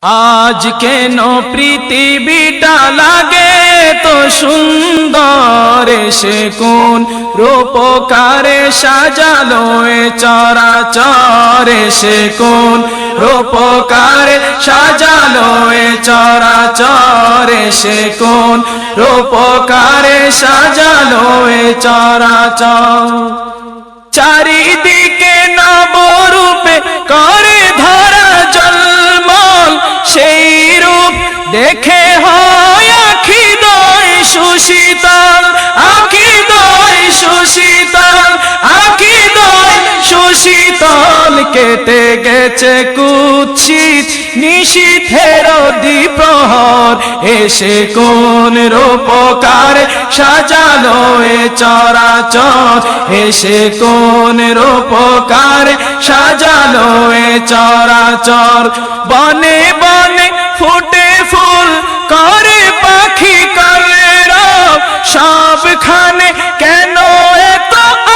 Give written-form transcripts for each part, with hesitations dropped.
আজ কেন পৃথিবীটা লাগে তো সুন্দর, সে কোন রূপকারে সাজালো এ চরাচর, সে কোন রূপকারে সাজালো এ চরাচর, সে কোন রূপকারে সাজালো এ চরাচর। চারিদিকে নবরূপে করে ধরা জলমল, সেই রূপ দেখে হয় আখি দয় সুশীতল, আখি দয় সুশীতল, আখি দয় সুশীতল। কেটে গেছে কুৎসিত নিশীথের দ্বিপ্রহর, এসে কোন রূপকার সাজালো এ চরাচর, এসে কোন রূপকার সাজালো এ চরাচর। বনে বনে ফুটে ফুল করে পাখি করে রব, সবখানে কেন এত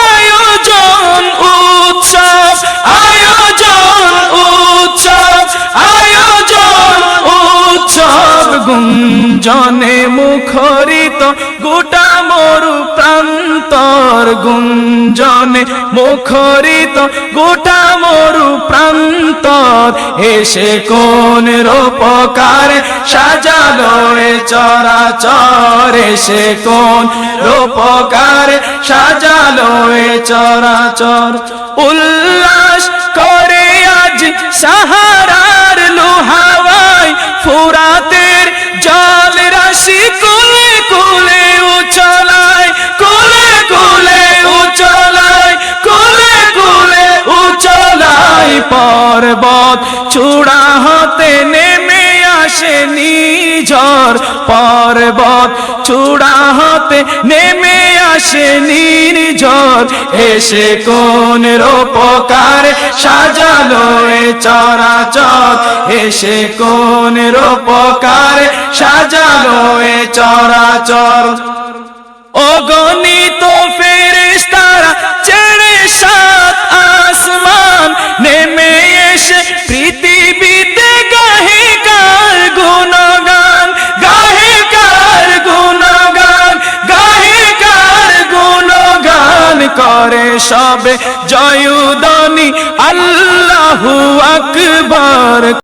আয়োজন উৎসব, আয়োজন উৎসব, আয়োজন উৎসব। গুঞ্জনে মুখরিত গোটা মরু প্রান্তর, গুঞ্জনে মুখরিত গোটা মরু প্রান্তর, এসে কোন রূপকার সাজালো এ চরাচর, এসে কোন রূপকার সাজালো এ চরাচর। উল্লাস করে আজ সাহারার লোহাওয়ায়, ফুরাতের জল রাশি কুলে কুলে উচলায়, কুলে কুলে উচলায়, কুলে কুলে উচলায়। পর্বত চূড়া হতে নেমে আসে নিঝড়, পর্বত চূড়া হতে নেমে আসে নির্ঝর, এসে কোন রূপকার সাজালো এ চরাচর, এসে কোন রূপকার সাজালো এ চরাচর। অগণিত ফেরেশতারা ছেড়ে সাত আসমান, নেমে এসে পৃথিবীতে গাহে কার গুণগান, গাহে কার গুণগান, গাহে কার গুণগান। করে সবে জয়ধ্বনি আল্লাহু আকবার।